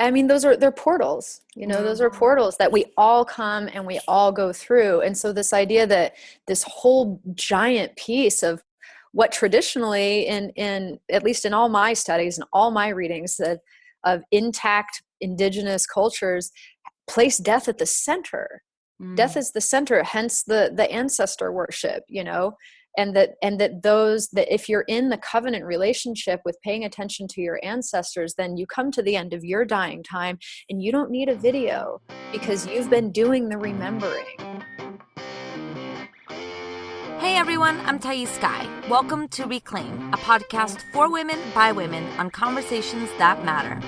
I mean, they're portals, those are portals that we all come and we all go through. And so this idea that this whole giant piece of what traditionally in at least in all my studies and all my readings that of intact indigenous cultures place death at the center. Death is the center, hence the ancestor worship, and that if you're in the covenant relationship with paying attention to your ancestors, then you come to the end of your dying time and you don't need a video because you've been doing the remembering. Hey everyone, I'm Thais Sky. Welcome to Reclaim, a podcast for women by women on conversations that matter.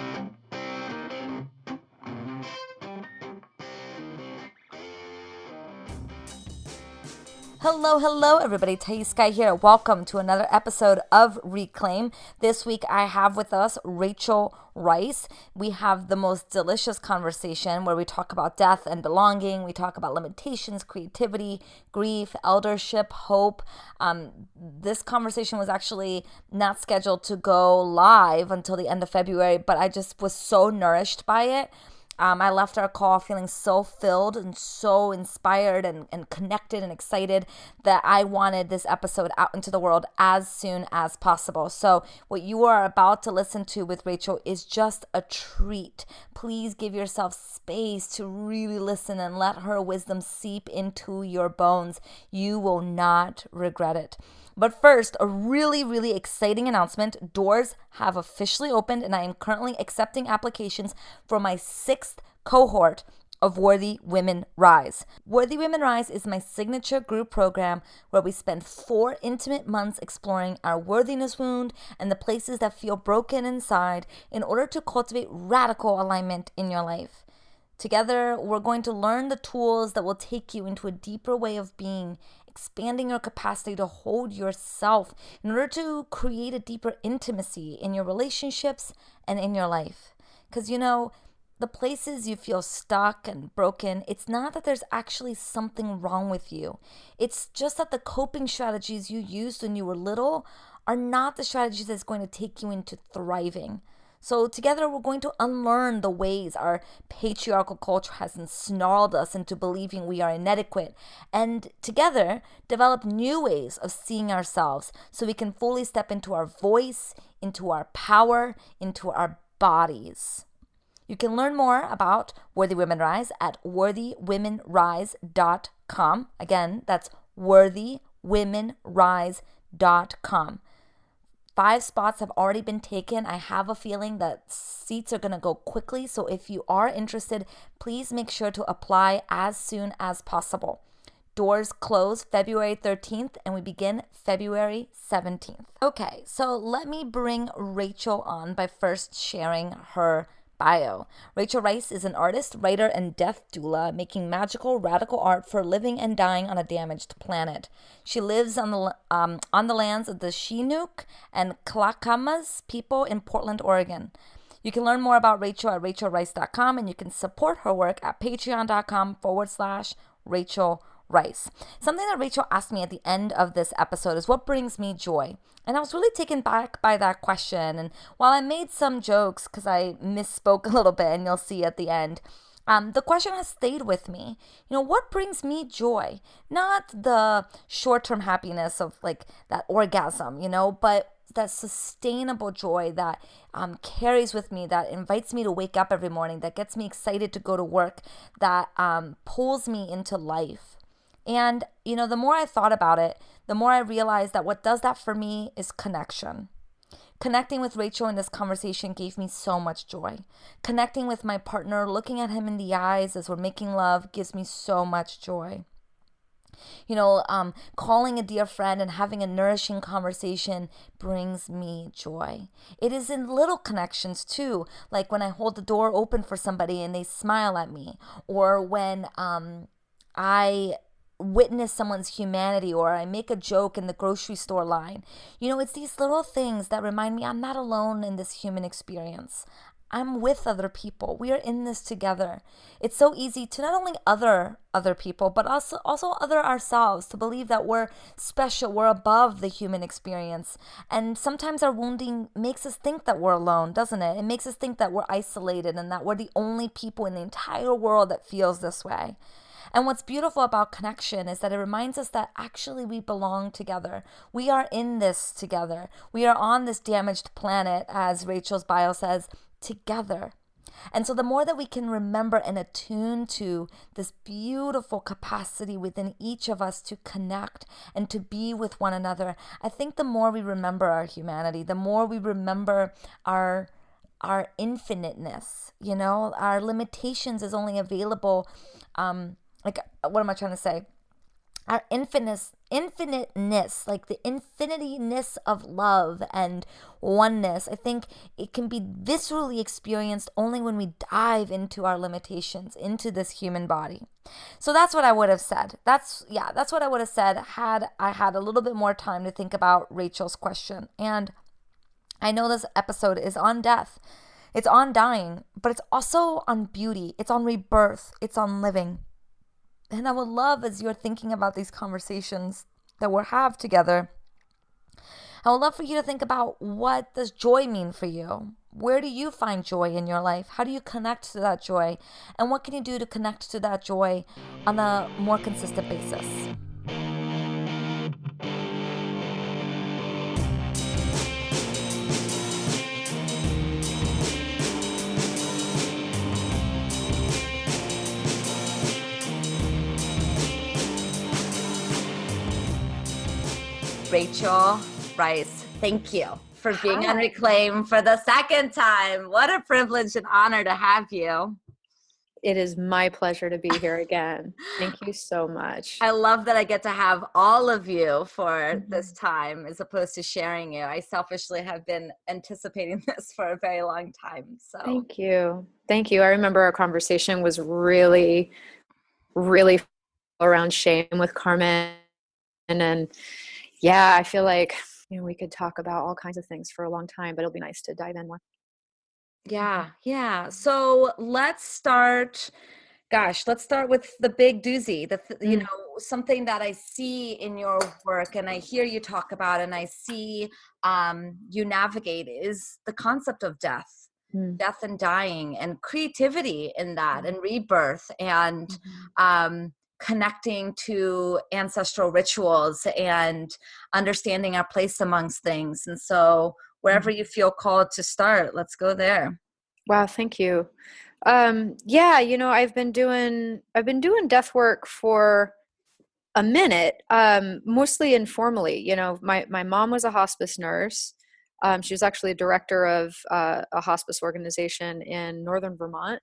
Hello everybody, Thais Sky here. Welcome to another episode of Reclaim. This week I have with us Rachael Rice. We have the most delicious conversation where we talk about death and belonging. We talk about limitations, creativity, grief, eldership, hope. This conversation was actually not scheduled to go live until the end of February, but I just was so nourished by it. I left our call feeling so filled and so inspired and connected and excited that I wanted this episode out into the world as soon as possible. So what you are about to listen to with Rachael is just a treat. Please give yourself space to really listen and let her wisdom seep into your bones. You will not regret it. But first, a really exciting announcement. Doors have officially opened and I am currently accepting applications for my 6th cohort of Worthy Women Rise. Worthy Women Rise is my signature group program where we spend 4 intimate months exploring our worthiness wound and the places that feel broken inside in order to cultivate radical alignment in your life. Together, we're going to learn the tools that will take you into a deeper way of being, expanding your capacity to hold yourself in order to create a deeper intimacy in your relationships and in your life. Because, the places you feel stuck and broken, it's not that there's actually something wrong with you. It's just that the coping strategies you used when you were little are not the strategies that's going to take you into thriving. So together we're going to unlearn the ways our patriarchal culture has ensnarled us into believing we are inadequate, and together develop new ways of seeing ourselves so we can fully step into our voice, into our power, into our bodies. You can learn more about Worthy Women Rise at worthywomenrise.com. Again, that's worthywomenrise.com. 5 spots have already been taken. I have a feeling that seats are going to go quickly. So if you are interested, please make sure to apply as soon as possible. Doors close February 13th and we begin February 17th. Okay, so let me bring Rachael on by first sharing her bio. Rachael Rice is an artist, writer, and death doula, making magical, radical art for living and dying on a damaged planet. She lives on the lands of the Chinook and Clackamas people in Portland, Oregon. You can learn more about Rachael at rachaelrice.com, and you can support her work at patreon.com/Rachael Rice. Something that Rachael asked me at the end of this episode is what brings me joy? And I was really taken back by that question. And while I made some jokes because I misspoke a little bit, and you'll see at the end, the question has stayed with me. What brings me joy? Not the short-term happiness of like that orgasm, but that sustainable joy that carries with me, that invites me to wake up every morning, that gets me excited to go to work, that pulls me into life. And, the more I thought about it, the more I realized that what does that for me is connection. Connecting with Rachael in this conversation gave me so much joy. Connecting with my partner, looking at him in the eyes as we're making love gives me so much joy. Calling a dear friend and having a nourishing conversation brings me joy. It is in little connections too, like when I hold the door open for somebody and they smile at me, or when I witness someone's humanity, or I make a joke in the grocery store line. It's these little things that remind me I'm not alone in this human experience. I'm with other people. We are in this together. It's so easy to not only other people, but also other ourselves, to believe that we're special, we're above the human experience. And sometimes our wounding makes us think that we're alone, doesn't it? It makes us think that we're isolated and that we're the only people in the entire world that feels this way. And what's beautiful about connection is that it reminds us that actually we belong together. We are in this together. We are on this damaged planet, as Rachel's bio says, together. And so the more that we can remember and attune to this beautiful capacity within each of us to connect and to be with one another, I think the more we remember our humanity, the more we remember our infiniteness, our limitations is only available, what am I trying to say? Our infiniteness, like the infinityness of love and oneness, I think it can be viscerally experienced only when we dive into our limitations, into this human body. So that's what I would have said. That's what I would have said had I had a little bit more time to think about Rachel's question. And I know this episode is on death. It's on dying, but it's also on beauty. It's on rebirth. It's on living. And I would love, as you're thinking about these conversations that we'll have together, I would love for you to think about, what does joy mean for you? Where do you find joy in your life? How do you connect to that joy? And what can you do to connect to that joy on a more consistent basis? Rachael Rice, thank you for being on Reclaim for the second time. What a privilege and honor to have you. It is my pleasure to be here again. Thank you so much. I love that I get to have all of you for this time as opposed to sharing you. I selfishly have been anticipating this for a very long time. So Thank you. Thank you. I remember our conversation was really, really around shame with Carmen. And yeah, I feel like we could talk about all kinds of things for a long time, but it'll be nice to dive in more. Yeah. So let's start with the big doozy, something that I see in your work and I hear you talk about and I see you navigate is the concept of death and dying and creativity in that and rebirth and connecting to ancestral rituals and understanding our place amongst things. And so wherever you feel called to start, let's go there. Wow. Thank you. I've been doing death work for a minute, mostly informally. My mom was a hospice nurse. She was actually a director of a hospice organization in northern Vermont.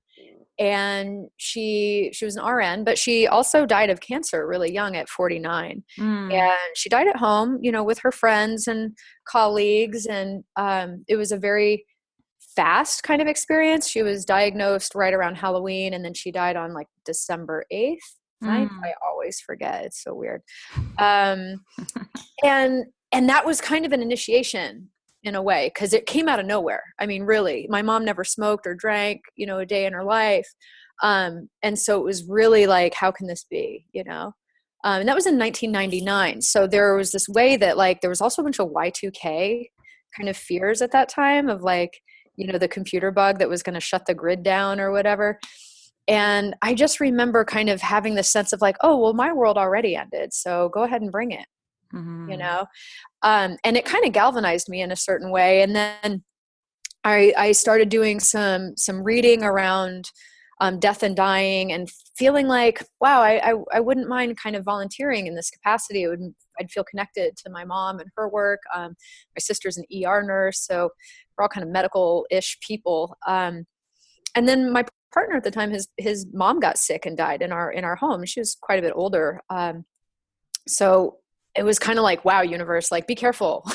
And she was an RN, but she also died of cancer really young at 49. And she died at home, with her friends and colleagues. And it was a very fast kind of experience. She was diagnosed right around Halloween, and then she died on like December 8th. 9th. I always forget. It's so weird. And that was kind of an initiation in a way, because it came out of nowhere. I mean, really, my mom never smoked or drank, a day in her life. And so it was really like, how can this be, and that was in 1999. So there was this way that there was also a bunch of Y2K kind of fears at that time of the computer bug that was going to shut the grid down or whatever. And I just remember kind of having this sense of oh, well, my world already ended, so go ahead and bring it, and it kind of galvanized me in a certain way. And then I started doing some reading around death and dying and feeling wow, I wouldn't mind kind of volunteering in this capacity. I'd feel connected to my mom and her work. My sister's an ER nurse, so we're all kind of medical-ish people. And then my partner at the time, his mom got sick and died in our home. She was quite a bit older. So it was kind of wow, universe, be careful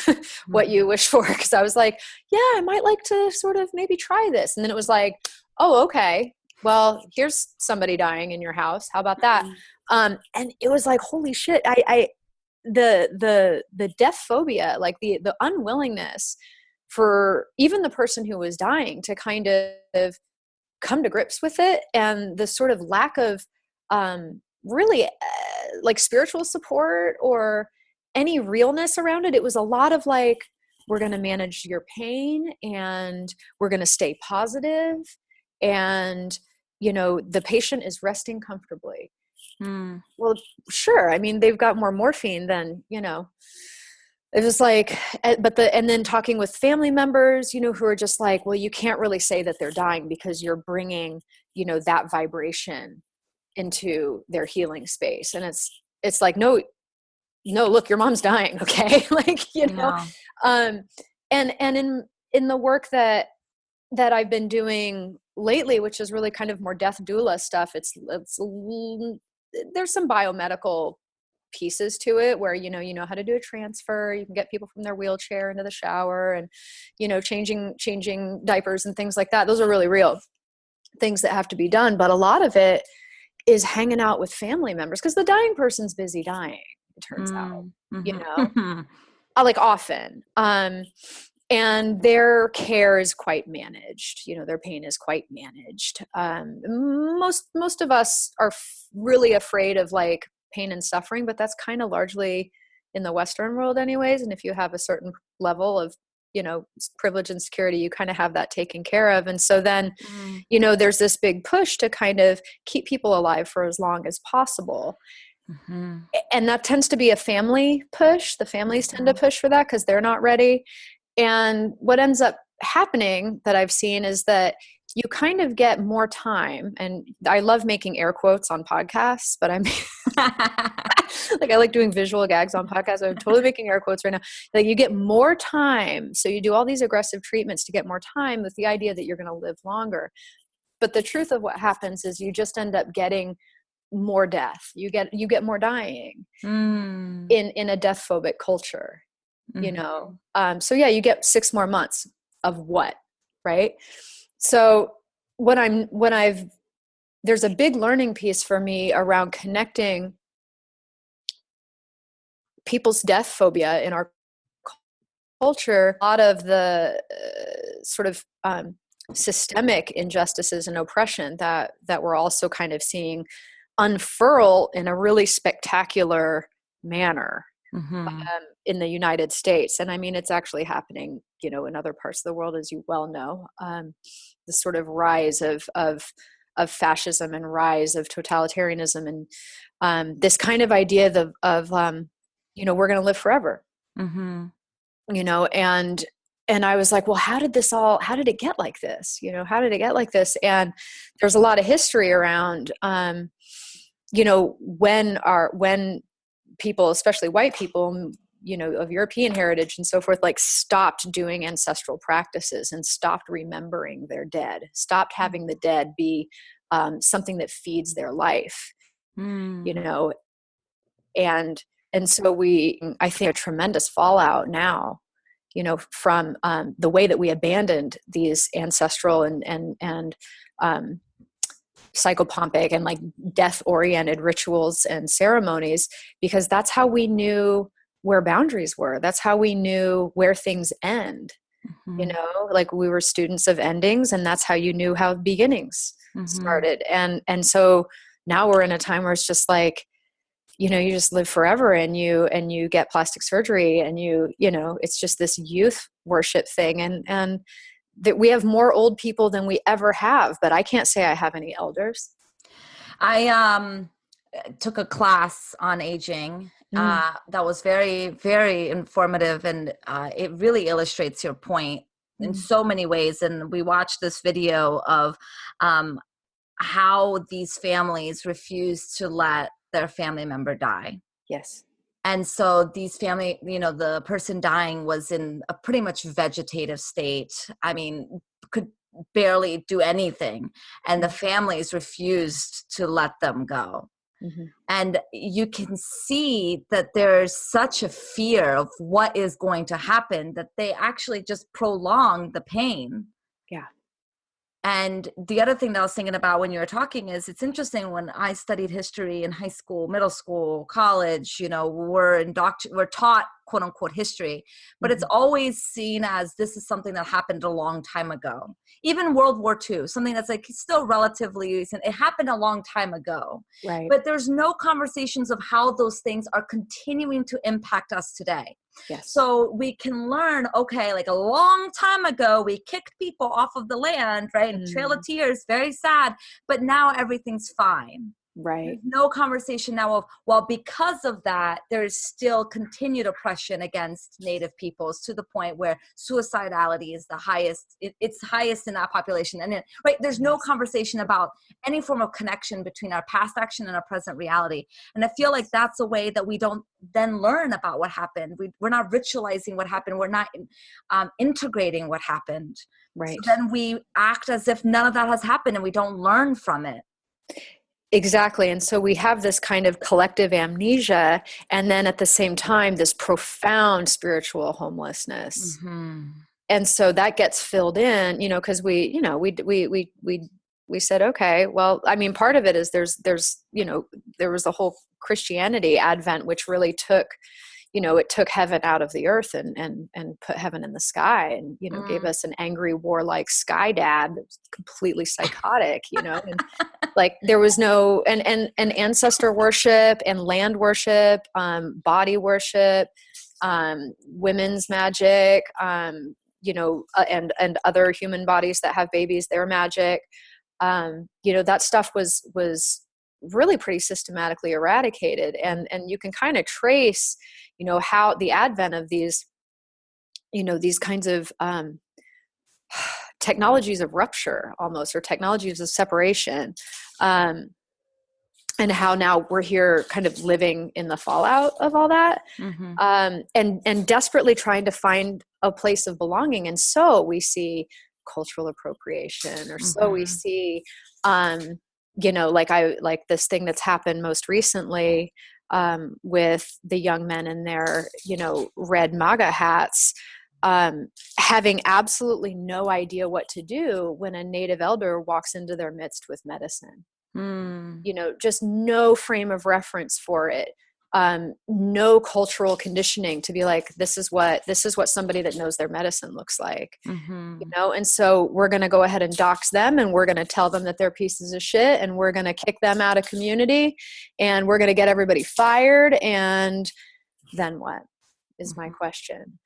what you wish for. Cause I was yeah, I might like to sort of maybe try this. And then it was oh, okay, well, here's somebody dying in your house. How about that? And it was holy shit. The death phobia, the unwillingness for even the person who was dying to kind of come to grips with it, and the sort of lack of really like spiritual support or any realness around it. It was a lot of like, we're going to manage your pain and we're going to stay positive, and the patient is resting comfortably. Well, sure, I mean, they've got more morphine than it was like, and then talking with family members, who are just like, well, you can't really say that they're dying because you're bringing, that vibration into their healing space. And it's like, no, look, your mom's dying. Okay. Like, Yeah. and in the work that I've been doing lately, which is really kind of more death doula stuff, there's some biomedical pieces to it where you know how to do a transfer. You can get people from their wheelchair into the shower, and changing diapers and things like that. Those are really real things that have to be done, but a lot of it is hanging out with family members, because the dying person's busy dying, it turns out, like often, and their care is quite managed. Their pain is quite managed. Most of us are really afraid of like pain and suffering, but that's kind of largely in the Western world anyways. And if you have a certain level of, privilege and security, you kind of have that taken care of. And so then, there's this big push to kind of keep people alive for as long as possible. And that tends to be a family push. The families tend to push for that because they're not ready. And what ends up happening that I've seen is that you kind of get more time. And I love making air quotes on podcasts, but I'm like, I like doing visual gags on podcasts. I'm totally making air quotes right now. Like, you get more time. So you do all these aggressive treatments to get more time with the idea that you're going to live longer. But the truth of what happens is you just end up getting more death. You get more dying in a death-phobic culture, so yeah, you get 6 more months of what, right? So there's a big learning piece for me around connecting people's death phobia in our culture. A lot of the sort of systemic injustices and oppression that we're also kind of seeing unfurl in a really spectacular manner in the United States. And I mean, it's actually happening, in other parts of the world, as you well know. The sort of rise of fascism and rise of totalitarianism, and this kind of idea of we're going to live forever. And I was like, well, how did it get like this? How did it get like this? And there's a lot of history around, when people, especially white people, of European heritage and so forth, like stopped doing ancestral practices and stopped remembering their dead, stopped having the dead be something that feeds their life, and so I think a tremendous fallout now, from the way that we abandoned these ancestral and psychopompic and like death-oriented rituals and ceremonies, because that's how we knew where boundaries were. That's how we knew where things end. Like we were students of endings, and that's how you knew how beginnings started. And so now we're in a time where it's just like, you just live forever, and you get plastic surgery, and it's just this youth worship thing. And that we have more old people than we ever have, but I can't say I have any elders. I took a class on aging that was very, very informative, and it really illustrates your point in so many ways. And we watched this video of how these families refuse to let their family member die. Yes. And so these family, the person dying was in a pretty much vegetative state. I mean, could barely do anything. And the families refused to let them go. And you can see that there's such a fear of what is going to happen that they actually just prolong the pain. Yeah. And the other thing that I was thinking about when you were talking is, it's interesting, when I studied history in high school, middle school, college, we're taught quote unquote history, but it's always seen as this is something that happened a long time ago. Even World War II, something that's like still relatively recent, it happened a long time ago. Right. But there's no conversations of how those things are continuing to impact us today. Yes. So we can learn, okay, like a long time ago, we kicked people off of the land, right? And Trail of Tears, very sad, but now everything's fine. Right. There's no conversation now of, well, because of that, there's still continued oppression against Native peoples, to the point where suicidality is the highest, it's highest in that population. And right, there's no conversation about any form of connection between our past action and our present reality. And I feel like that's a way that we don't then learn about what happened. We're not ritualizing what happened. We're not integrating what happened. Right. So then we act as if none of that has happened, and we don't learn from it. Exactly. And so we have this kind of collective amnesia, and then at the same time, this profound spiritual homelessness. And so that gets filled in, because we said, okay, well, I mean, part of it is there's, there was the whole Christianity advent, which really took, it took heaven out of the earth and put heaven in the sky, and, gave us an angry, warlike sky dad that was completely psychotic, and like there was no, and ancestor worship and land worship, body worship, women's magic, and other human bodies that have babies, their magic, that stuff was really pretty systematically eradicated. And you can kind of trace, how the advent of these, these kinds of, technologies of rupture almost, or technologies of separation, and how now we're here kind of living in the fallout of all that, and desperately trying to find a place of belonging. And so we see cultural appropriation, or so we see, like this thing that's happened most recently, with the young men in their, red MAGA hats, having absolutely no idea what to do when a native elder walks into their midst with medicine. Just no frame of reference for it. No cultural conditioning to be like, this is what somebody that knows their medicine looks like, and so we're going to go ahead and dox them, and we're going to tell them that they're pieces of shit, and we're going to kick them out of community, and we're going to get everybody fired. And then what is my question?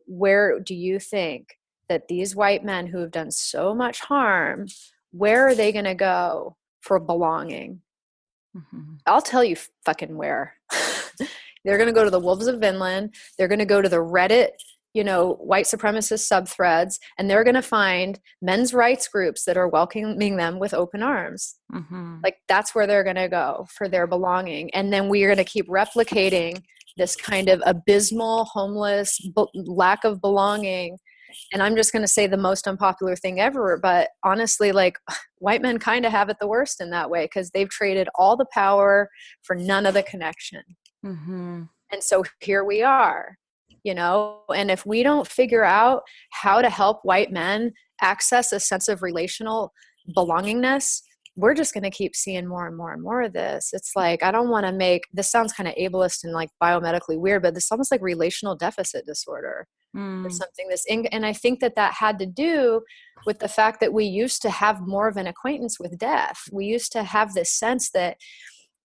Where do you think that these white men who have done so much harm, where are they going to go for belonging? I'll tell you fucking where. They're going to go to the Wolves of Vinland. They're going to go to the Reddit, white supremacist subthreads, and they're going to find men's rights groups that are welcoming them with open arms. Like that's where they're going to go for their belonging. And then we are going to keep replicating this kind of abysmal, homeless, lack of belonging. And I'm just going to say the most unpopular thing ever, but honestly, like white men kind of have it the worst in that way, because they've traded all the power for none of the connection. And so here we are, and if we don't figure out how to help white men access a sense of relational belongingness, we're just going to keep seeing more and more and more of this. It's like, I don't want to make, this sounds kind of ableist and like biomedically weird, but this is almost like relational deficit disorder or something. And I think that had to do with the fact that we used to have more of an acquaintance with death. We used to have this sense that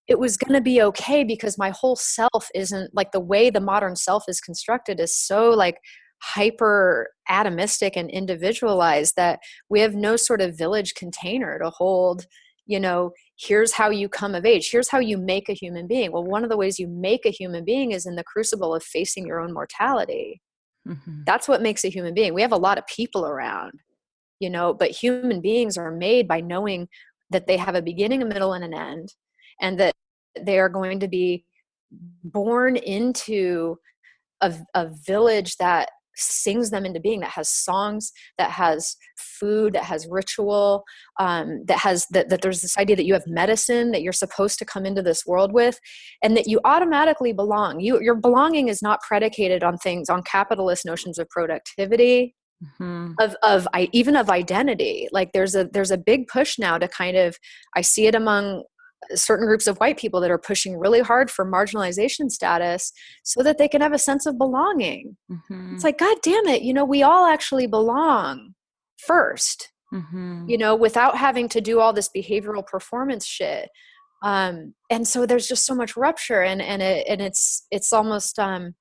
it was going to be okay, because my whole self isn't like, the way the modern self is constructed is so like hyper atomistic and individualized that we have no sort of village container to hold, here's how you come of age. Here's how you make a human being. Well, one of the ways you make a human being is in the crucible of facing your own mortality. That's what makes a human being. We have a lot of people around, but human beings are made by knowing that they have a beginning, a middle, and an end, and that they are going to be born into a village that sings them into being, that has songs, that has food, that has ritual, that there's this idea that you have medicine that you're supposed to come into this world with, and that you automatically belong. Your belonging is not predicated on capitalist notions of productivity. Mm-hmm. Even of identity. Like there's a big push now to kind of, I see it among certain groups of white people that are pushing really hard for marginalization status so that they can have a sense of belonging. Mm-hmm. It's like, God damn it, we all actually belong first, Mm-hmm. without having to do all this behavioral performance shit. And so there's just so much rupture, and it's almost, I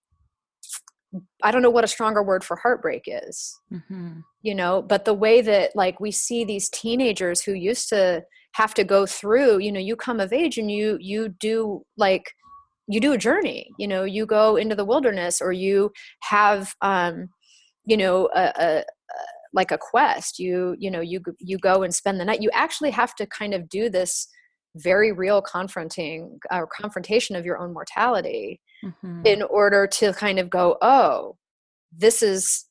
don't know what a stronger word for heartbreak is, Mm-hmm. but the way that, like, we see these teenagers who used to have to go through, you come of age and you do, like, you do a journey, you go into the wilderness, or you have, a like a quest, you go and spend the night. You actually have to kind of do this very real confrontation of your own mortality Mm-hmm. in order to kind of go, oh, this is,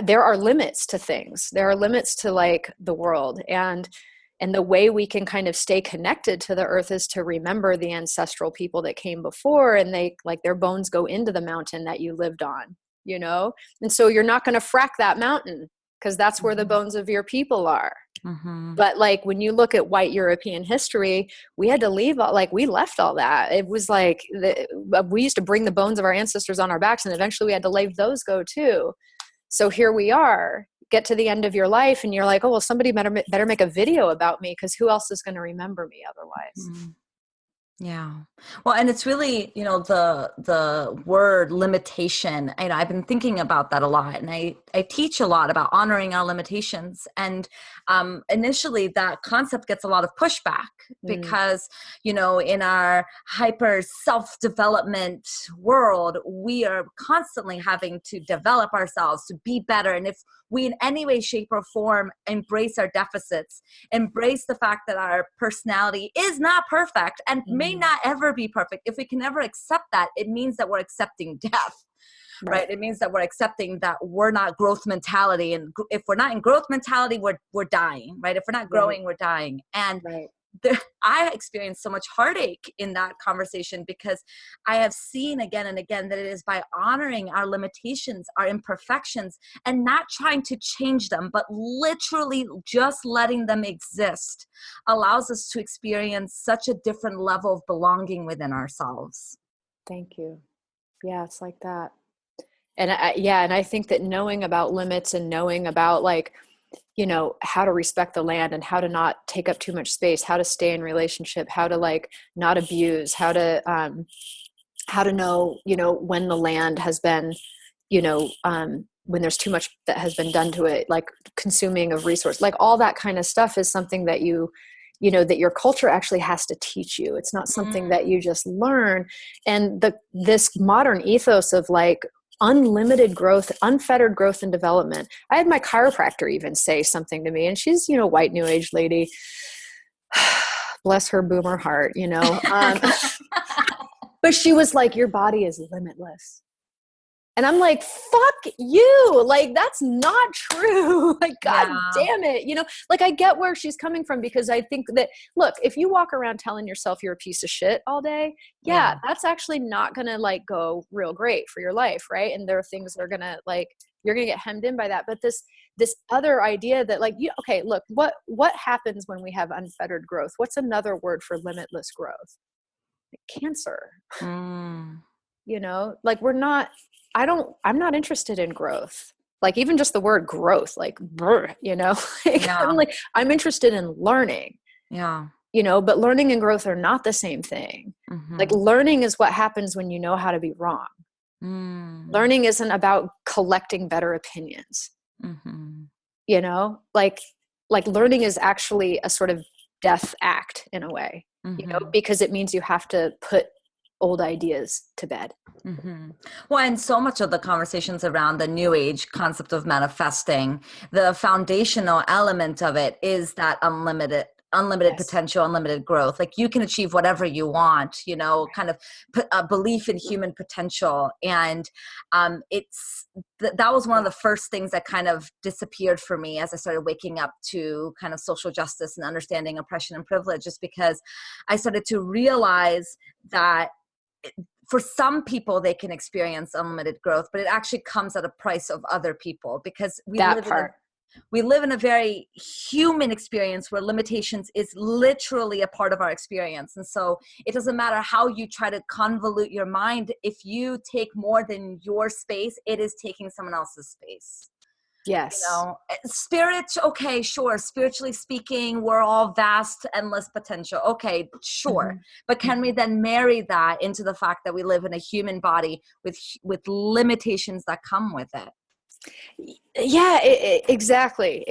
there are limits to things. There are limits to, like, the world. And the way we can kind of stay connected to the earth is to remember the ancestral people that came before, and they, like, their bones go into the mountain that you lived on, and so you're not going to frack that mountain because that's where the bones of your people are. Mm-hmm. But, like, when you look at white European history, we had to leave, like, we left all that. It was like we used to bring the bones of our ancestors on our backs, and eventually we had to leave those go too. So here we are, get to the end of your life, and you're like, oh, well, somebody better make a video about me, because who else is going to remember me otherwise? Mm-hmm. Yeah. Well, and it's really, the word limitation. I've been thinking about that a lot, and I teach a lot about honoring our limitations. And initially that concept gets a lot of pushback because, in our hyper self-development world, we are constantly having to develop ourselves to be better. And if we in any way, shape, or form embrace our deficits, embrace the fact that our personality is not perfect and may not ever be perfect. If we can never accept that, it means that we're accepting death, right? It means that we're accepting that we're not growth mentality. And if we're not in growth mentality, we're dying, right? If we're not growing, we're dying. And I experienced so much heartache in that conversation because I have seen again and again that it is by honoring our limitations, our imperfections, and not trying to change them, but literally just letting them exist allows us to experience such a different level of belonging within ourselves. Thank you. Yeah, it's like that. And I think that knowing about limits and knowing about, like, how to respect the land and how to not take up too much space, how to stay in relationship, how to, like, not abuse, how to know, when the land has been, when there's too much that has been done to it, like consuming of resource, like all that kind of stuff is something that that your culture actually has to teach you. It's not something that you just learn. And this modern ethos of, like, unlimited growth, unfettered growth and development. I had my chiropractor even say something to me, and she's, white new age lady, bless her boomer heart, but she was like, your body is limitless. And I'm like, fuck you. Like, that's not true. Like, God damn it. Like, I get where she's coming from, because I think that, look, if you walk around telling yourself you're a piece of shit all day, that's actually not going to, like, go real great for your life. Right. And there are things that are going to, like, you're going to get hemmed in by that. But this other idea that, like, okay, look, what happens when we have unfettered growth? What's another word for limitless growth? Like cancer. Like, I'm not interested in growth. Like, even just the word growth, like, brr, like, I'm interested in learning, but learning and growth are not the same thing. Like, learning is what happens when you know how to be wrong. Learning isn't about collecting better opinions. Like learning is actually a sort of death act in a way, because it means you have to put old ideas to bed. Well, and so much of the conversations around the new age concept of manifesting, the foundational element of it is that unlimited potential, unlimited growth. Like, you can achieve whatever you want, kind of put a belief in human potential. And that was one of the first things that kind of disappeared for me as I started waking up to kind of social justice and understanding oppression and privilege, just because I started to realize that for some people they can experience unlimited growth, but it actually comes at a price of other people, because That part. we live in a very human experience where limitations is literally a part of our experience. And so it doesn't matter how you try to convolute your mind. If you take more than your space, it is taking someone else's space. Yes. Spirit, okay, sure. Spiritually speaking, we're all vast, endless potential. Okay, sure. Mm-hmm. But can we then marry that into the fact that we live in a human body with limitations that come with it? Yeah, exactly.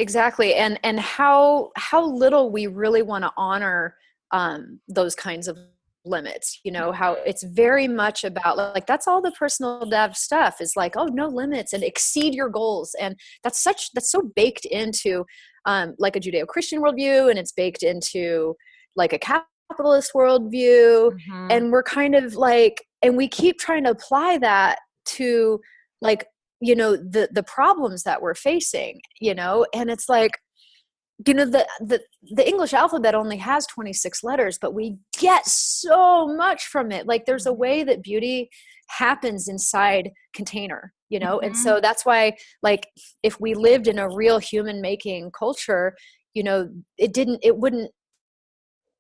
And how little we really want to honor those kinds of limits, how it's very much about like that's all the personal dev stuff is like, oh, no limits and exceed your goals. And that's so baked into like a Judeo-Christian worldview, and it's baked into like a capitalist worldview. Mm-hmm. And we're kind of like, and we keep trying to apply that to like, the problems that we're facing, and it's like, the English alphabet only has 26 letters, but we get so much from it. Like there's a way that beauty happens inside container, and so that's why, like, if we lived in a real human making culture, it wouldn't,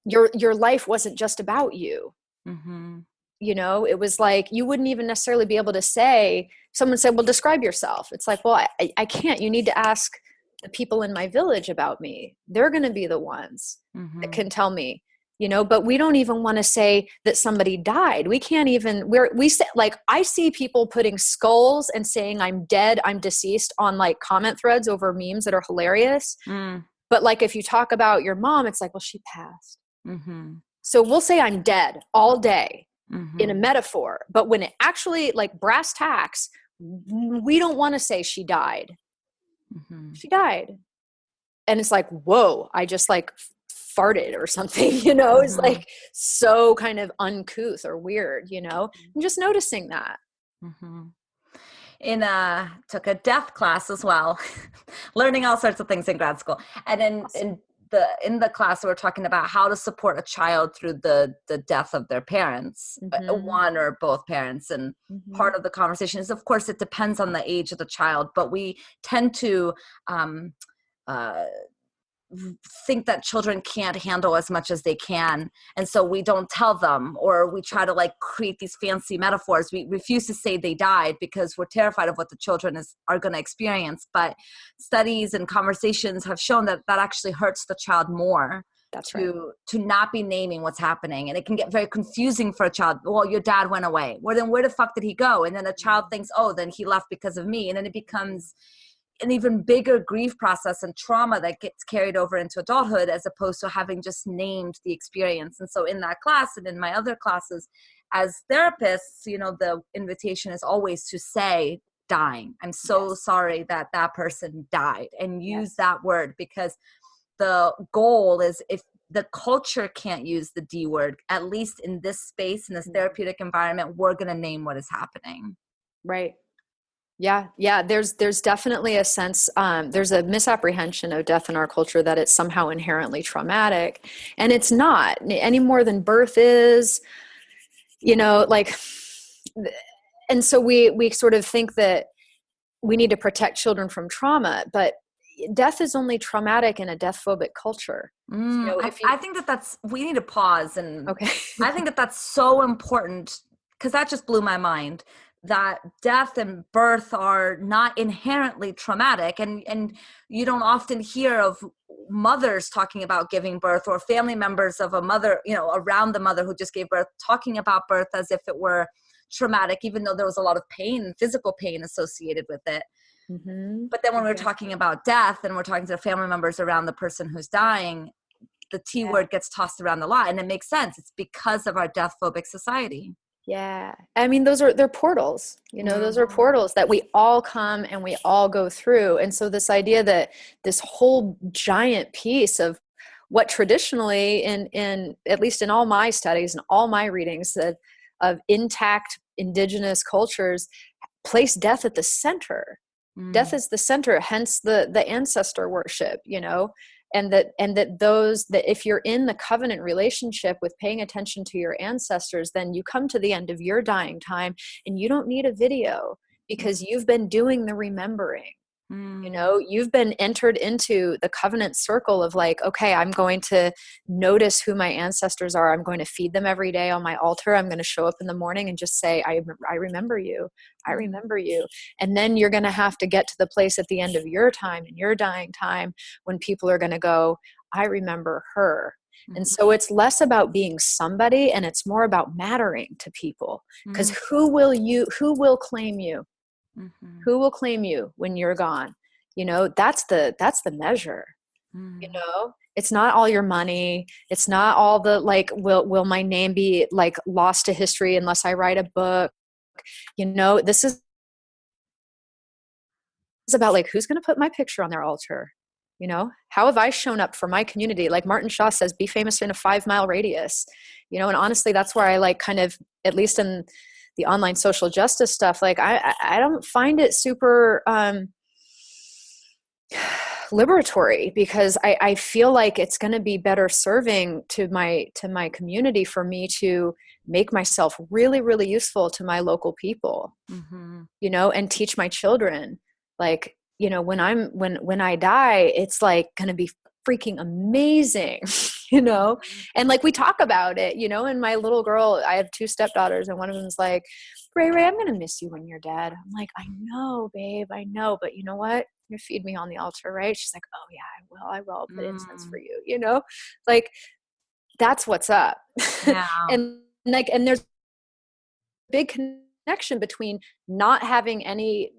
your life wasn't just about you. Mm-hmm. It was like, you wouldn't even necessarily be able to say, someone said, well, describe yourself. It's like, well, I can't. You need to ask the people in my village about me. They're going to be the ones that can tell me, but we don't even want to say that somebody died. We can't even, we say, like, I see people putting skulls and saying I'm dead, I'm deceased on like comment threads over memes that are hilarious. But like, if you talk about your mom, it's like, well, she passed. So we'll say I'm dead all day. In a metaphor, but when it actually, like, brass tacks, we don't want to say she died. She died. And it's like, whoa, I just like farted or something, it's like so kind of uncouth or weird, I'm just noticing that. Took a death class as well, learning all sorts of things in grad school. And Awesome. in the class, we're talking about how to support a child through the death of their parents, one or both parents. And part of the conversation is, of course, it depends on the age of the child, but we tend to think that children can't handle as much as they can, and so we don't tell them, or we try to like create these fancy metaphors. We refuse to say they died because we're terrified of what the children are going to experience. But studies and conversations have shown that actually hurts the child more. That's to right. to not be naming what's happening, and it can get very confusing for a child. Well, your dad went away. Well, then where the fuck did he go? And then a child thinks, oh, then he left because of me, and then it becomes an even bigger grief process and trauma that gets carried over into adulthood, as opposed to having just named the experience. And so in that class and in my other classes as therapists, the invitation is always to say dying. I'm so sorry that person died, and use that word, because the goal is, if the culture can't use the D word, at least in this space, in this therapeutic environment, we're going to name what is happening. Right. Yeah. There's definitely a sense, there's a misapprehension of death in our culture that it's somehow inherently traumatic, and it's not any more than birth is, like, and so we sort of think that we need to protect children from trauma, but death is only traumatic in a death-phobic culture. I think that's, we need to pause. And okay. I think that's so important, because that just blew my mind, that death and birth are not inherently traumatic. And you don't often hear of mothers talking about giving birth, or family members of a mother, around the mother who just gave birth, talking about birth as if it were traumatic, even though there was a lot of pain, physical pain associated with it. But then when we're talking about death, and we're talking to family members around the person who's dying, the T word gets tossed around a lot. And it makes sense. It's because of our death-phobic society. Yeah. I mean, they're portals, those are portals that we all come and we all go through. And so this idea that this whole giant piece of what traditionally in at least in all my studies and all my readings of intact indigenous cultures place death at the center. Death is the center, hence the ancestor worship, and that if you're in the covenant relationship with paying attention to your ancestors, then you come to the end of your dying time and you don't need a video because you've been doing the remembering. You've been entered into the covenant circle of like, okay, I'm going to notice who my ancestors are. I'm going to feed them every day on my altar. I'm going to show up in the morning and just say, I remember you. I remember you. And then you're going to have to get to the place at the end of your time and your dying time when people are going to go, I remember her. And so it's less about being somebody and it's more about mattering to people, because who will claim you? Who will claim you when you're gone? That's the measure. It's not all your money. It's not all the like, will my name be like lost to history unless I write a book? This is about like, who's going to put my picture on their altar? How have I shown up for my community? Like Martin Shaw says, be famous in a 5-mile radius, and honestly, that's where I like kind of, at least in the online social justice stuff, like I don't find it super, liberatory, because I feel like it's going to be better serving to my community for me to make myself really, really useful to my local people, and teach my children, like, when I die, it's like going to be freaking amazing, and like we talk about it, and my little girl, I have 2 stepdaughters, and one of them's like, Ray, I'm going to miss you when you're dead. I'm like, I know, babe, I know, but you know what? You feed me on the altar, right? She's like, oh yeah, I will. I'll put incense for you, like that's what's up. Yeah. and there's a big connection between not having any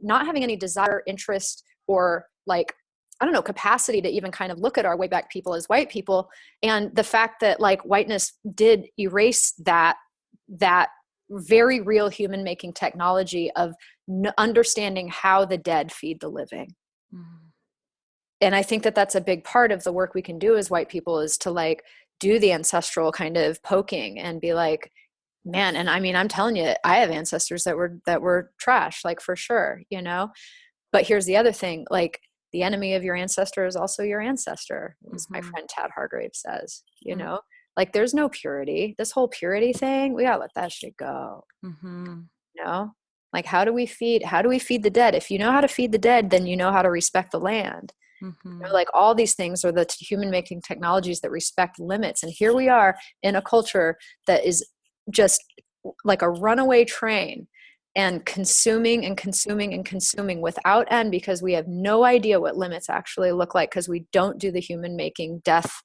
desire, interest, or like, I don't know, capacity to even kind of look at our way back people as white people, and the fact that like whiteness did erase that very real human making technology of understanding how the dead feed the living. And I think that that's a big part of the work we can do as white people, is to like do the ancestral kind of poking and be like, man, and I mean, I'm telling you, I have ancestors that were trash, like for sure, but here's the other thing, like the enemy of your ancestor is also your ancestor, as my friend Tad Hargrave says, like there's no purity. This whole purity thing, we gotta let that shit go. Like how do we feed the dead? If you know how to feed the dead, then you know how to respect the land. Like all these things are the human making technologies that respect limits. And here we are in a culture that is just like a runaway train, and consuming and consuming and consuming without end, because we have no idea what limits actually look like, because we don't do the human making death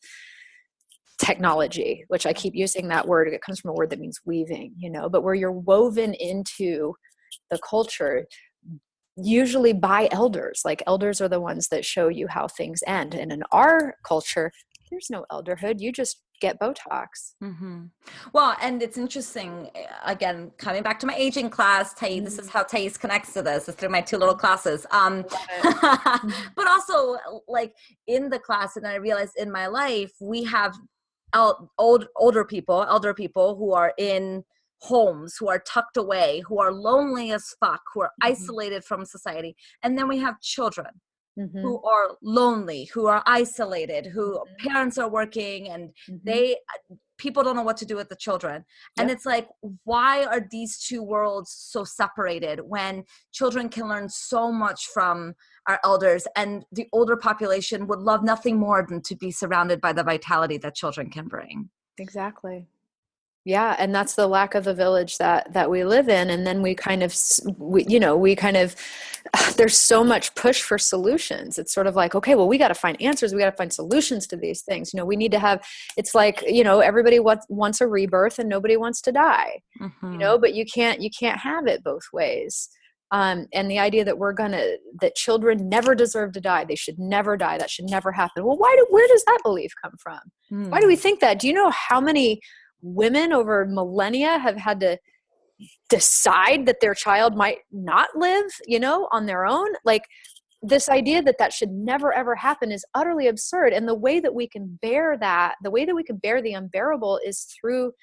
technology, which I keep using that word. It comes from a word that means weaving, but where you're woven into the culture, usually by elders. Like elders are the ones that show you how things end. And in our culture, there's no elderhood. You just get Botox. Well, and it's interesting, again, coming back to my aging class, this is how Thais connects to this, is through my 2 little classes. But also like in the class, and I realized in my life, we have elder people who are in homes, who are tucked away, who are lonely as fuck, who are isolated from society. And then we have children who are lonely, who are isolated, who parents are working, and people don't know what to do with the children. And it's like, why are these 2 worlds so separated when children can learn so much from our elders, and the older population would love nothing more than to be surrounded by the vitality that children can bring? Exactly. Yeah. And that's the lack of the village that we live in. And then we kind of, there's so much push for solutions. It's sort of like, okay, well, we got to find answers. We got to find solutions to these things. We need to have, it's like, everybody wants a rebirth and nobody wants to die, but you can't have it both ways. And the idea that that children never deserve to die. They should never die. That should never happen. Well, where does that belief come from? Why do we think that? Do you know how many women over millennia have had to decide that their child might not live, on their own? Like this idea that should never, ever happen is utterly absurd. And the way that we can bear that, the way that we can bear the unbearable, is through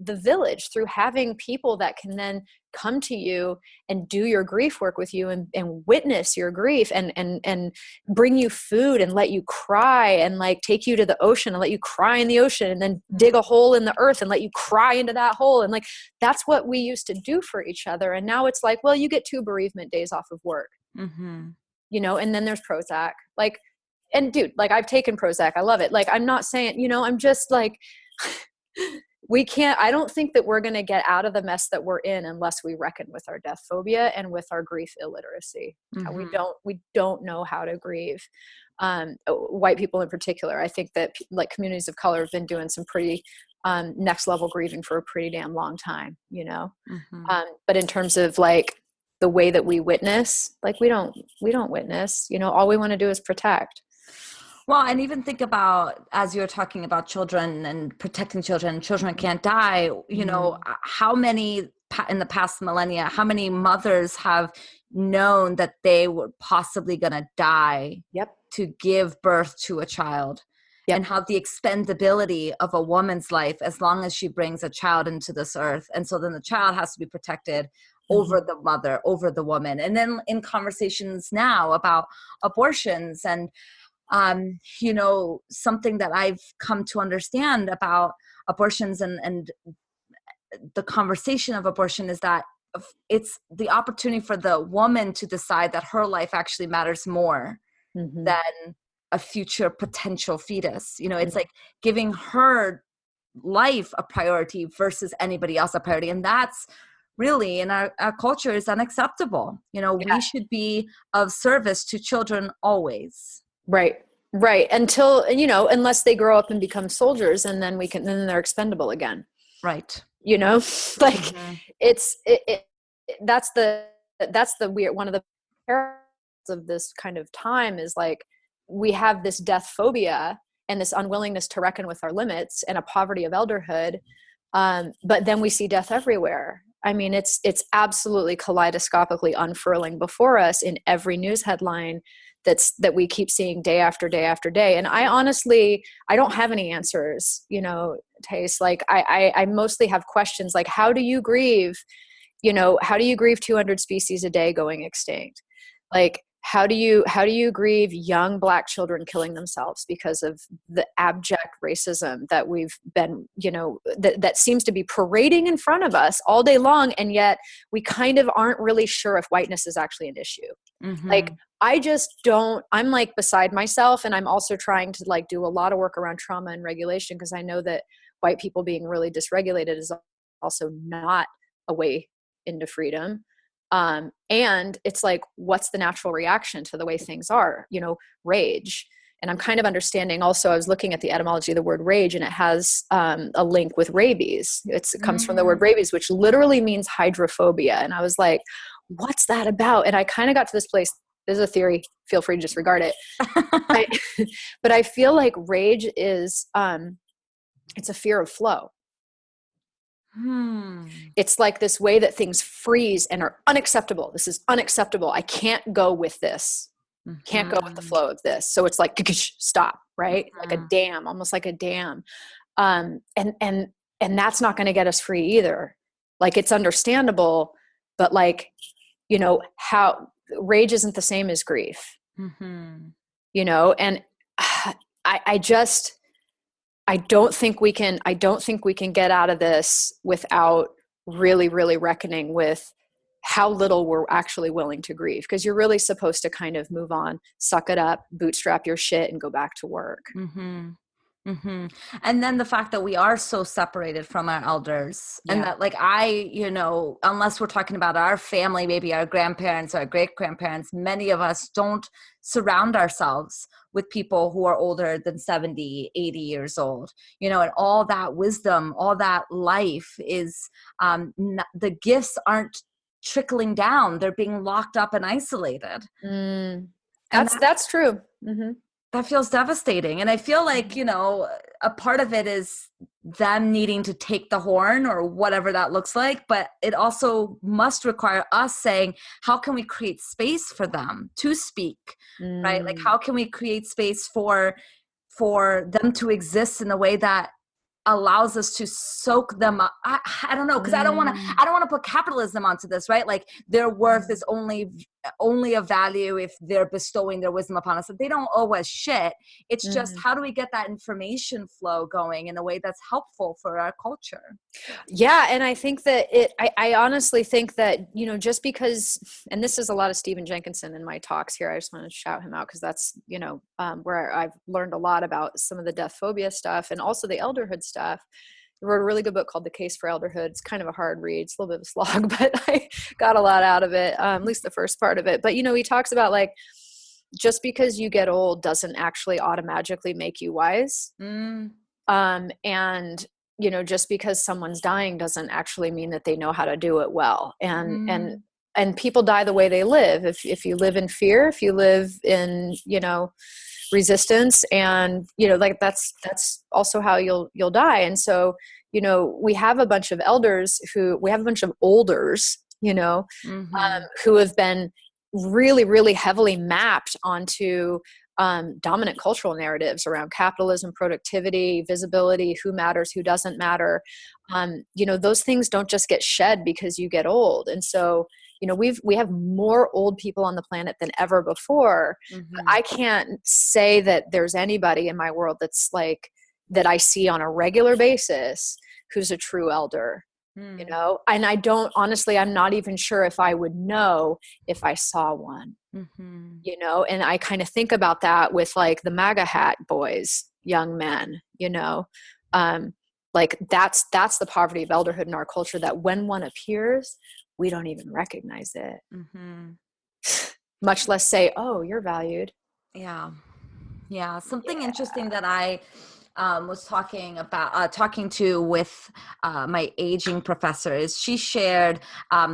the village, through having people that can then come to you and do your grief work with you, and witness your grief, and bring you food and let you cry, and like take you to the ocean and let you cry in the ocean, and then dig a hole in the earth and let you cry into that hole. And like, that's what we used to do for each other. And now it's like, well, you get 2 bereavement days off of work, you know, and then there's Prozac. Like, and dude, like, I've taken Prozac. I love it. Like, I'm not saying, you know, I'm just like, I don't think that we're going to get out of the mess that we're in unless we reckon with our death phobia and with our grief illiteracy. We don't know how to grieve. White people in particular. I think that like communities of color have been doing some pretty next level grieving for a pretty damn long time, you know? But in terms of like the way that we witness, like we don't witness, you know, all we want to do is protect. Well, and even think about, as you're talking about children and protecting children can't die, you know, how many in the past millennia, how many mothers have known that they were possibly going to die to give birth to a child, and how the expendability of a woman's life, as long as she brings a child into this earth. And so then the child has to be protected over the mother, over the woman. And then in conversations now about abortions and, you know, something that I've come to understand about abortions and the conversation of abortion is that it's the opportunity for the woman to decide that her life actually matters more than a future potential fetus. You know, it's like giving her life a priority versus anybody else a priority. And that's really in our culture is unacceptable. You know, we should be of service to children always. Right. Until, you know, unless they grow up and become soldiers, and then then they're expendable again. Right. You know, like that's the weird, one of the paradoxes of this kind of time is like, we have this death phobia and this unwillingness to reckon with our limits and a poverty of elderhood. But then we see death everywhere. I mean, it's absolutely kaleidoscopically unfurling before us in every news headline that we keep seeing day after day after day. And I honestly, I don't have any answers, you know, Tace. Like I mostly have questions like, how do you grieve? You know, how do you grieve 200 species a day going extinct? Like, how do you grieve young Black children killing themselves because of the abject racism that we've been, you know, that seems to be parading in front of us all day long, and yet we kind of aren't really sure if whiteness is actually an issue. Like, I just don't, I'm like beside myself, and I'm also trying to like do a lot of work around trauma and regulation, because I know that white people being really dysregulated is also not a way into freedom. And it's like, what's the natural reaction to the way things are? You know, rage. And I'm kind of understanding also, I was looking at the etymology of the word rage, and it has a link with rabies. It comes from the word rabies, which literally means hydrophobia. And I was like, what's that about? And I kind of got to this place. There's a theory, feel free to disregard it. But I feel like rage is, it's a fear of flow. It's like this way that things freeze and are unacceptable. This is unacceptable. I can't go with this. Can't go with the flow of this. So it's like, stop, right? Like a dam, almost like a dam. And that's not going to get us free either. Like, it's understandable, but like, you know, how rage isn't the same as grief, you know? And I don't think we can get out of this without really, really reckoning with how little we're actually willing to grieve. Because you're really supposed to kind of move on, suck it up, bootstrap your shit, and go back to work. And then the fact that we are so separated from our elders, and that like you know, unless we're talking about our family, maybe our grandparents, our great grandparents, many of us don't surround ourselves with people who are older than 70, 80 years old, you know, and all that wisdom, all that life is, the gifts aren't trickling down. They're being locked up and isolated. That's true. That feels devastating. And I feel like, you know, a part of it is them needing to take the horn or whatever that looks like. But it also must require us saying, how can we create space for them to speak, right? Like, how can we create space for them to exist in the way that allows us to soak them up. I don't know, because I don't want to put capitalism onto this, right? Like their worth is only of value if they're bestowing their wisdom upon us. They don't owe us shit. It's just, how do we get that information flow going in a way that's helpful for our culture? Yeah. And I think that I honestly think that, you know, just because, and this is a lot of Stephen Jenkinson in my talks here, I just want to shout him out because that's, you know, where I've learned a lot about some of the death phobia stuff and also the elderhood stuff. He wrote a really good book called The Case for Elderhood. It's kind of a hard read. It's a little bit of a slog, but I got a lot out of it, at least the first part of it. But, you know, he talks about like, just because you get old doesn't actually automatically make you wise. And, you know, just because someone's dying doesn't actually mean that they know how to do it well. And people die the way they live. If you live in fear, if you live in, you know, resistance, and, you know, like that's also how you'll die. And so, you know, we have a bunch of olders, you know, who have been really, really heavily mapped onto dominant cultural narratives around capitalism, productivity, visibility, who matters, who doesn't matter. You know, those things don't just get shed because you get old. And so, you know, we have more old people on the planet than ever before. I can't say that there's anybody in my world that's like, that I see on a regular basis who's a true elder. You know, and I don't, honestly, I'm not even sure if I would know if I saw one, you know, and I kind of think about that with like the MAGA hat boys, young men, you know, like that's the poverty of elderhood in our culture, that when one appears, we don't even recognize it, much less say, oh, you're valued. Yeah. Something interesting that I was talking to with my aging professor is she shared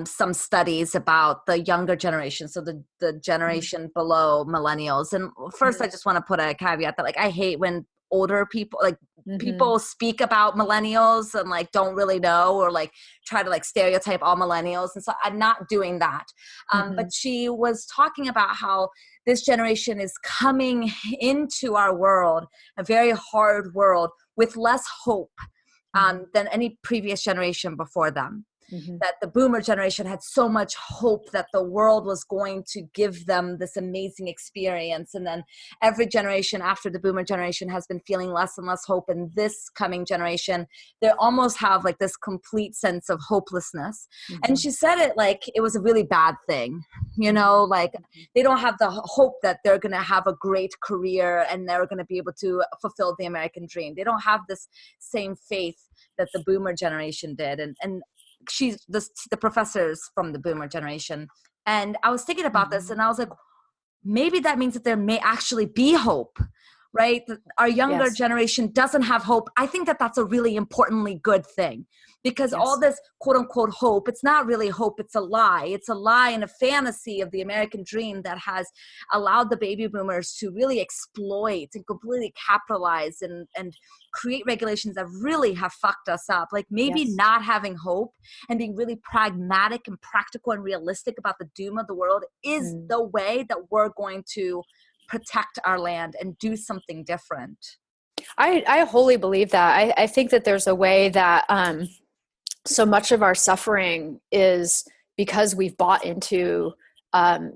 some studies about the younger generation, so the generation below millennials. And first, I just want to put a caveat that like I hate when older people, like people speak about millennials and like don't really know, or like try to like stereotype all millennials. And so I'm not doing that. But she was talking about how this generation is coming into our world, a very hard world, with less hope than any previous generation before them. That the boomer generation had so much hope that the world was going to give them this amazing experience. And then every generation after the boomer generation has been feeling less and less hope. And this coming generation, they almost have like this complete sense of hopelessness. And she said it like it was a really bad thing, you know, like they don't have the hope that they're going to have a great career and they're going to be able to fulfill the American dream. They don't have this same faith that the boomer generation did. And she's the professors from the boomer generation. And I was thinking about this and I was like, maybe that means that there may actually be hope, right? Our younger generation doesn't have hope. I think that that's a really importantly good thing, because all this quote unquote hope, it's not really hope. It's a lie. It's a lie and a fantasy of the American dream that has allowed the baby boomers to really exploit and completely capitalize and create regulations that really have fucked us up. Like maybe not having hope and being really pragmatic and practical and realistic about the doom of the world is the way that we're going to protect our land and do something different. I wholly believe that. I think that there's a way that so much of our suffering is because we've bought into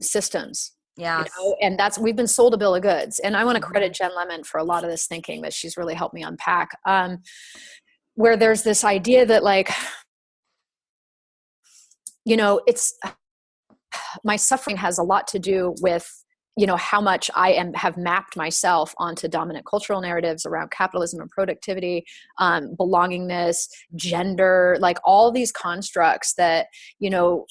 systems. Yes. You know? And we've been sold a bill of goods. And I want to credit Jen Lemon for a lot of this thinking that she's really helped me unpack, where there's this idea that like, you know, my suffering has a lot to do with, you know, how much have mapped myself onto dominant cultural narratives around capitalism and productivity, belongingness, gender, like all these constructs that, you know,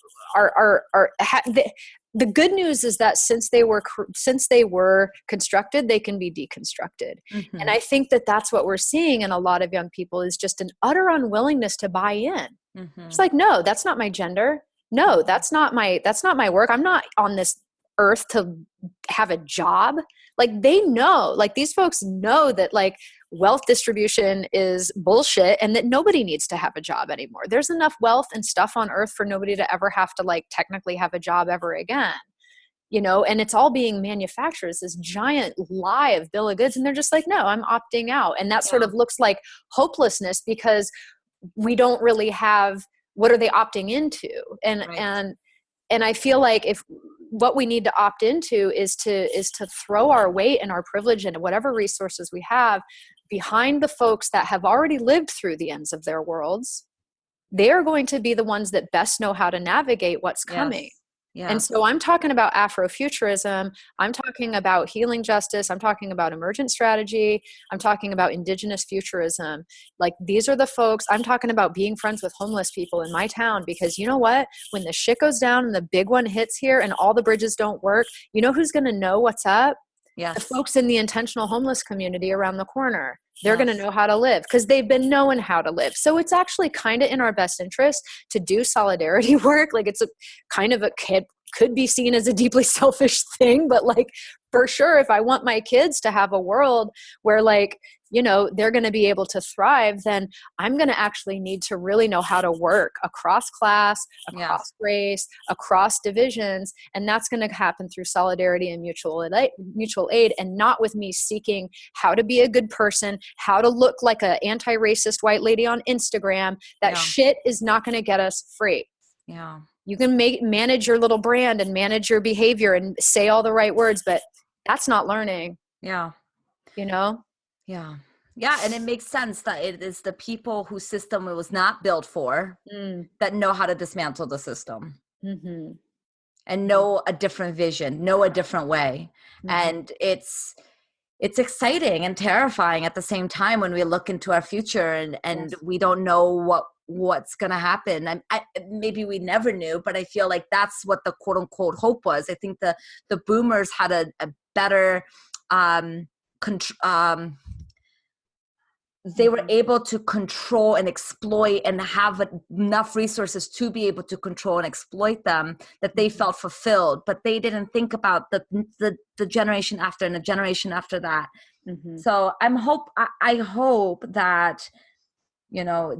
the good news is that since they were constructed, they can be deconstructed. And I think that that's what we're seeing in a lot of young people is just an utter unwillingness to buy in. It's like, no, that's not my gender. No, that's not my work. I'm not on this earth to have a job. Like they know, like these folks know that like wealth distribution is bullshit and that nobody needs to have a job anymore. There's enough wealth and stuff on earth for nobody to ever have to like technically have a job ever again. and it's all being manufactured. It's this giant lie of bill of goods. And they're just like, no, I'm opting out. And that sort of looks like hopelessness, because we don't really have, what are they opting into? And I feel like if what we need to opt into is to throw our weight and our privilege and whatever resources we have behind the folks that have already lived through the ends of their worlds. They are going to be the ones that best know how to navigate what's coming. Yes. And so I'm talking about Afrofuturism. I'm talking about healing justice. I'm talking about emergent strategy. I'm talking about indigenous futurism. Like, these are the folks. I'm talking about being friends with homeless people in my town, because you know what? When the shit goes down and the big one hits here and all the bridges don't work, you know who's going to know what's up? Yes. The folks in the intentional homeless community around the corner. They're going to know how to live, because they've been knowing how to live. So it's actually kind of in our best interest to do solidarity work. Like, it's a kind of could be seen as a deeply selfish thing, but like, for sure, if I want my kids to have a world where, like, they're going to be able to thrive, then I'm going to actually need to really know how to work across class, across race, across divisions. And that's going to happen through solidarity and mutual aid, and not with me seeking how to be a good person, how to look like an anti-racist white lady on Instagram. That shit is not going to get us free. Yeah. You can manage your little brand and manage your behavior and say all the right words, but that's not learning. Yeah. Yeah. Yeah. And it makes sense that it is the people whose system it was not built for that know how to dismantle the system and know a different vision, know a different way. And it's exciting and terrifying at the same time when we look into our future and we don't know what's going to happen. Maybe we never knew, but I feel like that's what the quote unquote hope was. I think the boomers had a better, they were able to control and exploit and have enough resources to be able to control and exploit them, that they felt fulfilled, but they didn't think about the generation after and the generation after that. So I hope that,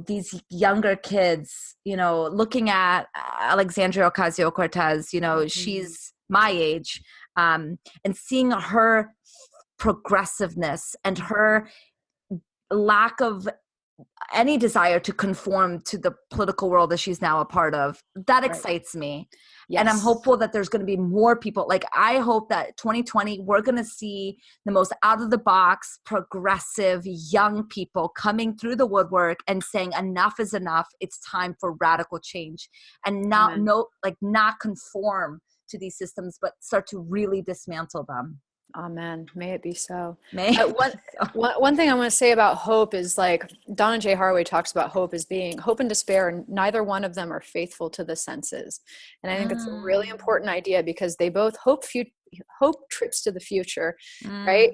these younger kids, looking at Alexandria Ocasio-Cortez, she's my age, and seeing her progressiveness and her lack of any desire to conform to the political world that she's now a part of, that excites me. Yes. And I'm hopeful that there's going to be more people. Like, I hope that 2020, we're going to see the most out of the box, progressive young people coming through the woodwork and saying enough is enough. It's time for radical change, and not conform to these systems, but start to really dismantle them. Amen. May it be so. One thing I want to say about hope is, like, Donna J. Haraway talks about hope as being hope and despair, and neither one of them are faithful to the senses. And I think it's a really important idea, because they both hope trips to the future, right?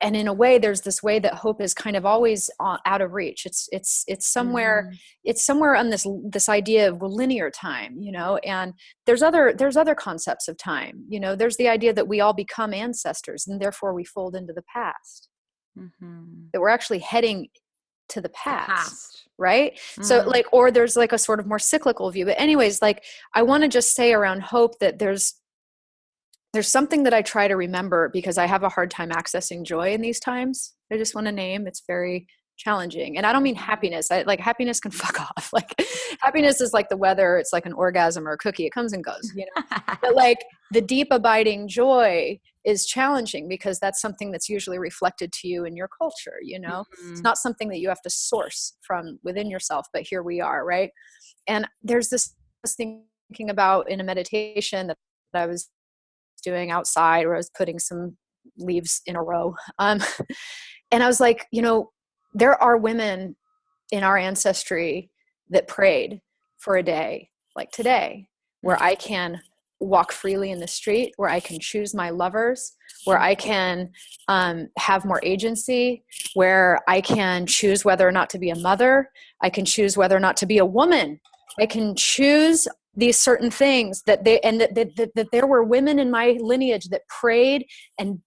And in a way, there's this way that hope is kind of always out of reach. It's somewhere on this idea of linear time, and there's other concepts of time. There's the idea that we all become ancestors, and therefore we fold into the past, that we're actually heading to the past. Right? So or there's like a sort of more cyclical view. But anyways, like, I want to just say around hope that there's something that I try to remember, because I have a hard time accessing joy in these times. I just want to name, it's very challenging. And I don't mean happiness. Happiness can fuck off. Like, happiness is like the weather. It's like an orgasm or a cookie. It comes and goes, But like, the deep abiding joy is challenging, because that's something that's usually reflected to you in your culture, It's not something that you have to source from within yourself, but here we are, right? And there's this thinking about in a meditation that I was doing outside, where I was putting some leaves in a row. And I was like, there are women in our ancestry that prayed for a day like today, where I can walk freely in the street, where I can choose my lovers, where I can have more agency, where I can choose whether or not to be a mother. I can choose whether or not to be a woman. I can choose these certain things that there were women in my lineage that prayed and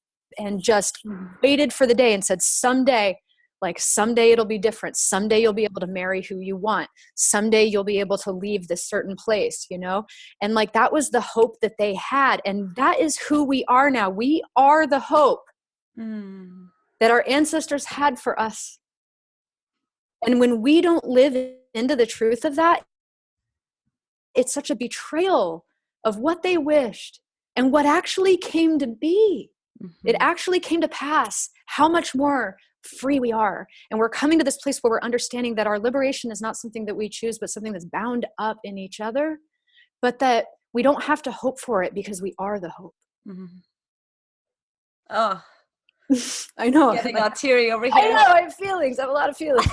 just waited for the day and said, someday Like someday it'll be different. Someday you'll be able to marry who you want. Someday you'll be able to leave this certain place, you know? And like, that was the hope that they had. And that is who we are now. We are the hope that our ancestors had for us. And when we don't live into the truth of that, it's such a betrayal of what they wished and what actually came to be. It actually came to pass, how much more free we are. And we're coming to this place where we're understanding that our liberation is not something that we choose, but something that's bound up in each other, but that we don't have to hope for it because we are the hope. Oh, I know. Getting all teary over here. I know, I have feelings. I have a lot of feelings.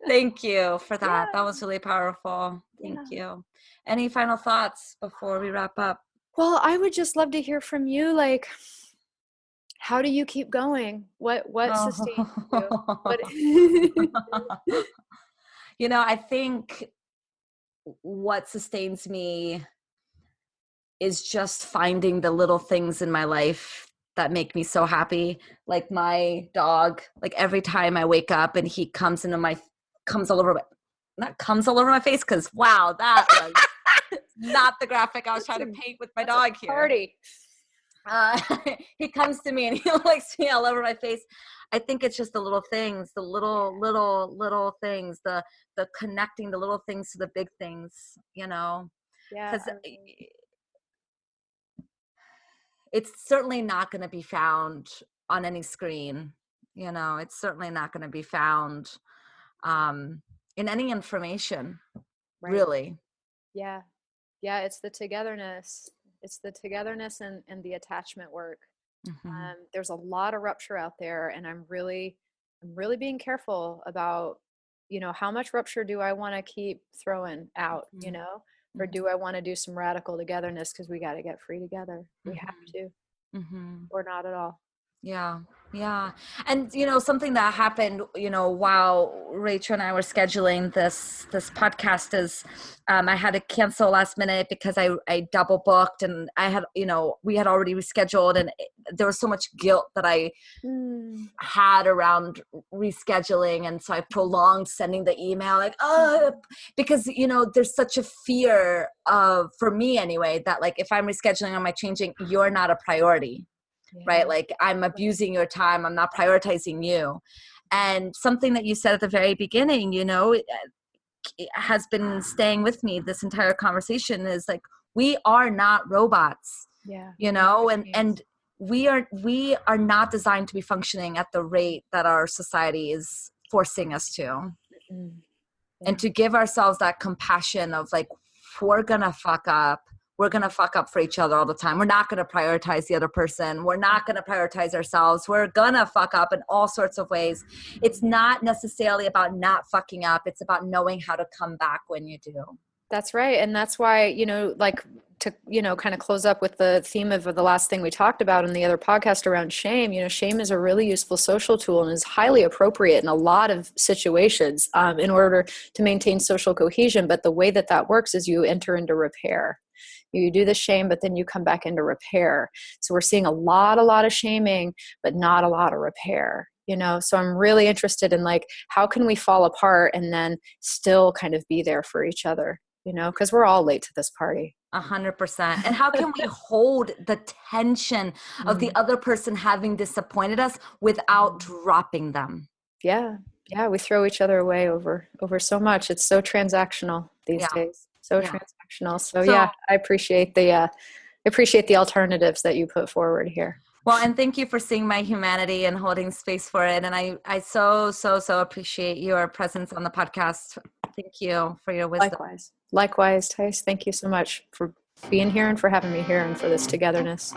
Thank you for that. That was really powerful. Thank you. Any final thoughts before we wrap up? Well, I would just love to hear from you. Like, how do you keep going? What sustains you? You know, I think what sustains me is just finding the little things in my life that make me so happy. Like my dog, like every time I wake up and he comes all over my face. Cause wow, that was not the graphic I was trying to paint with my dog here. Party. He comes to me and he likes me all over my face. I think it's just the little things, the little things, the connecting the little things to the big things, you know, because it's certainly not going to be found on any screen. You know, it's certainly not going to be found in any information, really. Yeah. Yeah. It's the togetherness. It's the togetherness and the attachment work. There's a lot of rupture out there, and I'm really being careful about, you know, how much rupture do I want to keep throwing out, you know, or do I want to do some radical togetherness because we got to get free together. We have to, or not at all. Yeah. Yeah. And, you know, something that happened, you know, while Rachel and I were scheduling this podcast is I had to cancel last minute because I double booked, and I had, you know, we had already rescheduled, and there was so much guilt that I had around rescheduling. And so I prolonged sending the email like, because, you know, there's such a fear of, for me anyway, that like, if I'm rescheduling, am I changing? You're not a priority. Right? Like I'm abusing your time. I'm not prioritizing you. And something that you said at the very beginning, you know, it has been staying with me this entire conversation is like, we are not robots, you know, and we are not designed to be functioning at the rate that our society is forcing us to. And to give ourselves that compassion of like, we're going to fuck up. We're going to fuck up for each other all the time. We're not going to prioritize the other person. We're not going to prioritize ourselves. We're going to fuck up in all sorts of ways. It's not necessarily about not fucking up. It's about knowing how to come back when you do. That's right. And that's why, you know, like to, you know, kind of close up with the theme of the last thing we talked about in the other podcast around shame, you know, shame is a really useful social tool and is highly appropriate in a lot of situations in order to maintain social cohesion. But the way that that works is you enter into repair. You do the shame, but then you come back into repair. So we're seeing a lot of shaming, but not a lot of repair, you know? So I'm really interested in like, how can we fall apart and then still kind of be there for each other, you know? Because we're all late to this party. 100%. And how can we hold the tension of the other person having disappointed us without dropping them? Yeah. Yeah. We throw each other away over so much. It's so transactional these days. So transactional. So yeah, I appreciate the alternatives that you put forward here. Well, and thank you for seeing my humanity and holding space for it. And I so appreciate your presence on the podcast. Thank you for your wisdom. Likewise, Tice. Thank you so much for being here and for having me here and for this togetherness.